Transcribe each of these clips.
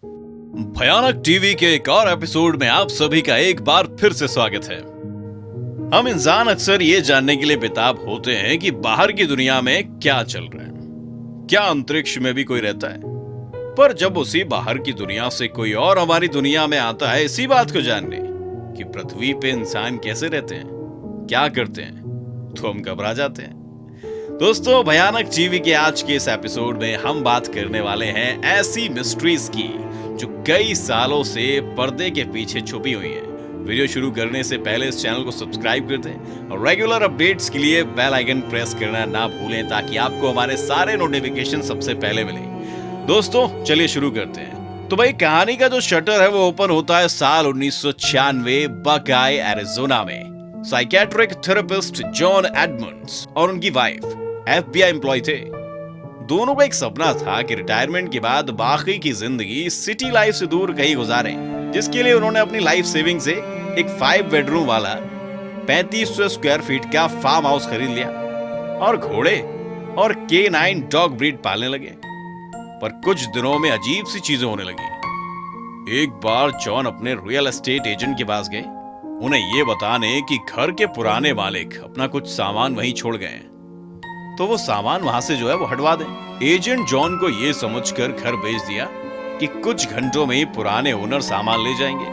भयानक टीवी के एक और एपिसोड में आप सभी का एक बार फिर से स्वागत है। हम इंसान अक्सर ये जानने के लिए बेताब होते हैं कि बाहर की दुनिया में क्या चल रहा है, क्या अंतरिक्ष में भी कोई रहता है। पर जब उसी बाहर की दुनिया से कोई और हमारी दुनिया में आता है इसी बात को जानने कि पृथ्वी पे इंसान कैसे रहते हैं, क्या करते हैं, तो हम घबरा जाते हैं। दोस्तों, भयानक टीवी के आज के इस एपिसोड में हम बात करने वाले हैं ऐसी मिस्ट्रीज की जो कई सालों से पर्दे के पीछे छुपी हुई हैं। वीडियो शुरू करने से पहले इस चैनल को सब्सक्राइब कर दें और रेगुलर अपडेट्स के लिए बेल आइकन प्रेस करना ना भूलें ताकि आपको हमारे सारे नोटिफिकेशन सबसे पहले मिले। दोस्तों, चलिए शुरू करते हैं। तो भाई, कहानी का जो शटर है वो ओपन होता है साल 1996 बकआई एरिजोना में। साइकेट्रिक थेरेपिस्ट जॉन एडमंड्स और उनकी वाइफ FBI एम्प्लॉय थे। दोनों का एक सपना था कि रिटायरमेंट के बाद बाकी की जिंदगी सिटी लाइफ से दूर कहीं गुजारें, जिसके लिए उन्होंने अपनी लाइफ सेविंग से एक 5 बेडरूम वाला 3500 स्क्वायर फीट का फार्म हाउस खरीद लिया और घोड़े और K9 डॉग ब्रीड पालने लगे। पर कुछ दिनों में अजीब सी चीजें होने लगी। एक बार जॉन अपने रियल एस्टेट एजेंट के पास गए, उन्हें यह बताने कि घर के पुराने मालिक अपना कुछ सामान वहीं छोड़ गए हैं, तो वो सामान वहां से जो है वो हटवा दें। एजेंट जॉन को ये समझकर घर भेज दिया कि कुछ घंटों में ही पुराने ओनर सामान ले जाएंगे।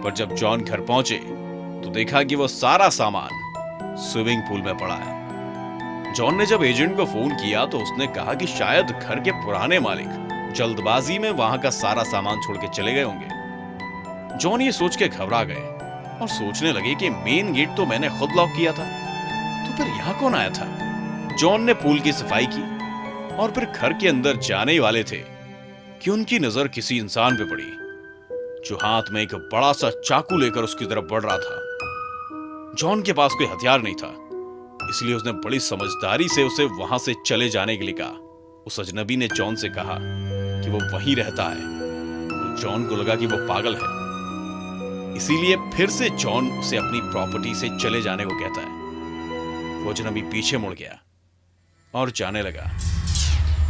पर जब जॉन घर पहुंचे तो देखा कि वो सारा सामान स्विमिंग पूल में पड़ा है। जॉन ने जब एजेंट को फोन किया तो उसने कहा कि शायद घर के पुराने मालिक जल्दबाजी में वहां का सारा सामान छोड़ के चले गए होंगे। जॉन ये सोच के घबरा गए और सोचने लगे कि मेन गेट तो मैंने खुद लॉक किया था, तो फिर यहां कौन आया था। जॉन ने पूल की सफाई की और फिर घर के अंदर जाने वाले थे कि उनकी नजर किसी इंसान पे पड़ी जो हाथ में एक बड़ा सा चाकू लेकर उसकी तरफ बढ़ रहा था। जॉन के पास कोई हथियार नहीं था, इसलिए उसने बड़ी समझदारी से उसे वहां से चले जाने के लिए कहा। उस अजनबी ने जॉन से कहा कि वो वहीं रहता है। तो जॉन को लगा कि वो पागल है, इसीलिए फिर से जॉन उसे अपनी प्रॉपर्टी से चले जाने को कहता है। वो अजनबी पीछे मुड़ गया और जाने लगा,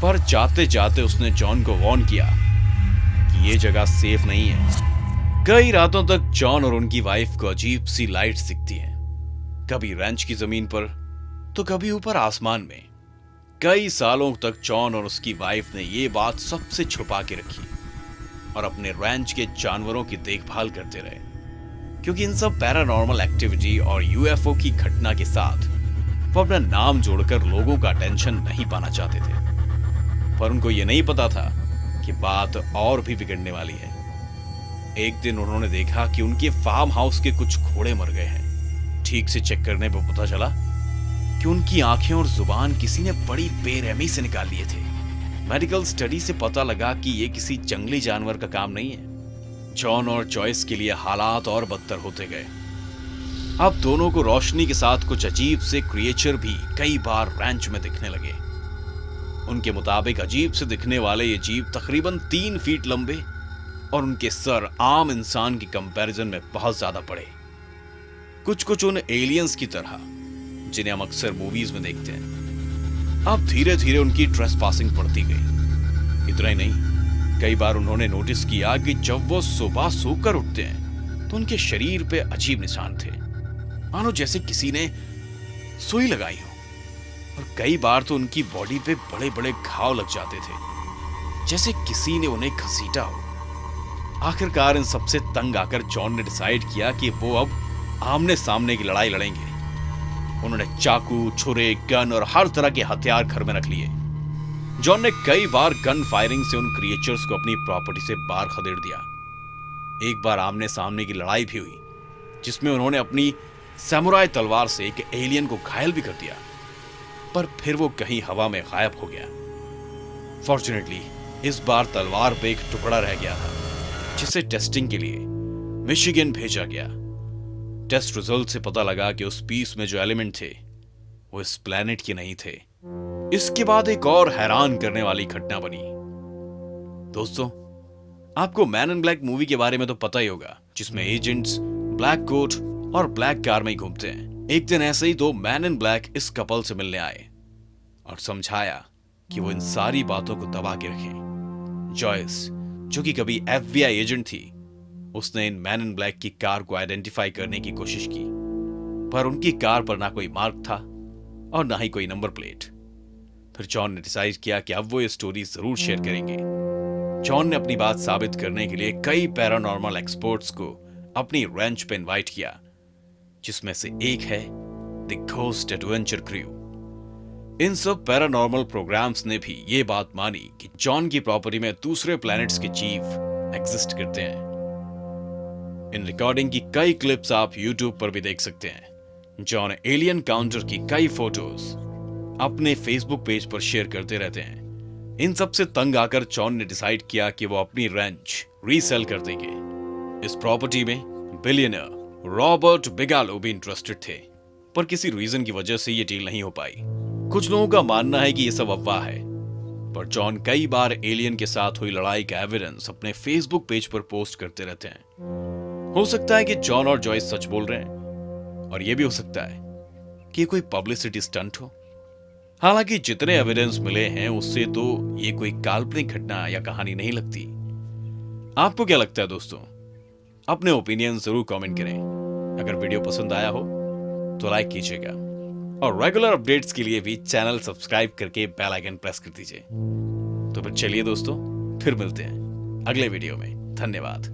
पर जाते जाते उसने जॉन को वार्न किया कि ये जगह सेफ नहीं है। कई रातों तक जॉन और उनकी वाइफ को अजीब सी लाइट्स दिखती हैं, कभी रैंच की जमीन पर तो कभी ऊपर आसमान में। कई सालों तक जॉन और उसकी वाइफ ने ये बात सबसे छुपा के रखी और अपने रैंच के जानवरों की देखभाल करते रहे, क्योंकि इन सब पैरानॉर्मल एक्टिविटी और UFO की घटना के साथ वो अपना नाम जोड़कर लोगों का अटेंशन नहीं पाना चाहते थे। पर उनको ये नहीं पता था कि बात और भी बिगड़ने वाली है। एक दिन उन्होंने देखा कि उनके फार्म हाउस के कुछ घोड़े मर गए हैं। ठीक से चेक करने पर पता चला कि उनकी आंखें और जुबान किसी ने बड़ी बेरहमी से निकाल लिए थे। मेडिकल स्टडी से पता लगा कि ये किसी जंगली जानवर का काम नहीं है। जॉन और जॉयस के लिए हालात और बदतर होते गए। अब दोनों को रोशनी के साथ कुछ अजीब से क्रिएचर भी कई बार रैंच में दिखने लगे। उनके मुताबिक अजीब से दिखने वाले ये जीव तकरीबन 3 फीट लंबे और उनके सर आम इंसान की कंपैरिजन में बहुत ज्यादा बड़े, कुछ उन एलियंस की तरह जिन्हें हम अक्सर मूवीज में देखते हैं। अब धीरे धीरे उनकी ट्रेसपासिंग बढ़ती गई। इतना ही नहीं, कई बार उन्होंने नोटिस किया कि जब वो सुबह सोकर उठते हैं तो उनके शरीर पे अजीब निशान थे, मानो जैसे किसी ने सुई लगाई हो। और कई बार तो उनकी बॉडी पे बड़े बड़े घाव लग जाते थे, जैसे किसी ने उन्हें घसीटा हो। आखिरकार इन सबसे तंग आकर जॉन ने डिसाइड किया कि वो अब आमने सामने की लड़ाई लड़ेंगे। उन्होंने चाकू, छुरे, गन और हर तरह के हथियार घर में रख लिए। जॉन ने कई बार गन फायरिंग से उन क्रिएचर्स को अपनी प्रॉपर्टी से बाहर खदेड़ दिया। एक बार आमने सामने की लड़ाई भी हुई, जिसमें उन्होंने अपनी सैमुराई तलवार से एक एलियन को घायल भी कर दिया, पर फिर वो कहीं हवा में गायब हो गया। फॉर्चुनेटली इस बार तलवार पे एक टुकड़ा रह गया था, जिसे टेस्टिंग के लिए मिशिगन भेजा गया। टेस्ट रिजल्ट से पता लगा कि उस पीस में जो एलिमेंट थे वो इस प्लेनेट के नहीं थे। इसके बाद एक और हैरान करने वाली घटना बनी। दोस्तों, आपको मैन इन ब्लैक मूवी के बारे में तो पता ही होगा, जिसमें एजेंट्स ब्लैक कोट और ब्लैक कार में ही घूमते हैं। एक दिन ऐसे ही 2 मैन इन ब्लैक इस कपल से मिलने आए और समझाया कि वो इन सारी बातों को दबा के रखें। जॉयस जो कि कभी FBI एजेंट थी, उसने इन मैन इन ब्लैक की कार को आइडेंटिफाई करने की कोशिश की, पर उनकी कार पर ना कोई मार्क था और ना ही कोई नंबर प्लेट। फिर जॉन ने डिसाइड किया कि अब वो ये स्टोरी जरूर शेयर करेंगे। जॉन ने अपनी बात साबित करने के लिए कई पैरानॉर्मल एक्सपर्ट्स को अपनी रैंच पे इनवाइट किया, जिसमें से एक है द घोस्ट एडवेंचर क्रू। इन सब पैरानॉर्मल प्रोग्राम्स ने भी ये बात मानी कि जॉन की प्रॉपर्टी में दूसरे प्लैनेट्स के जीव एग्जिस्ट करते हैं। इन रिकॉर्डिंग की कई क्लिप्स आप YouTube पर भी देख सकते हैं। जॉन एलियन काउंटर की कई फोटोज अपने फेसबुक पेज पर शेयर करते रहते हैं। इन सब से तंग आकर जॉन ने डिसाइड किया कि वो अपनी रैंच रीसेल कर देंगे। इस प्रॉपर्टी में बिलियनर रॉबर्ट बिगालो भी इंटरेस्टेड थे, पर किसी रीजन की वजह से ये डील नहीं हो पाई। कुछ लोगों का मानना है कि ये सब अफवाह है, पर जॉन कई बार एलियन के साथ हुई लड़ाई का एविडेंस अपने फेसबुक पेज पर पोस्ट करते रहते हैं। हो सकता है कि जॉन और जॉयस सच बोल रहे हैं, और यह भी हो सकता है कि कोई पब्लिसिटी स्टंट हो। हालांकि जितने एविडेंस मिले हैं उससे तो ये कोई काल्पनिक घटना या कहानी नहीं लगती। आपको क्या लगता है दोस्तों? अपने ओपिनियन जरूर कमेंट करें। अगर वीडियो पसंद आया हो तो लाइक कीजिएगा, और रेगुलर अपडेट्स के लिए भी चैनल सब्सक्राइब करके बेल आइकन प्रेस कर दीजिए। तो फिर चलिए दोस्तों, फिर मिलते हैं अगले वीडियो में। धन्यवाद।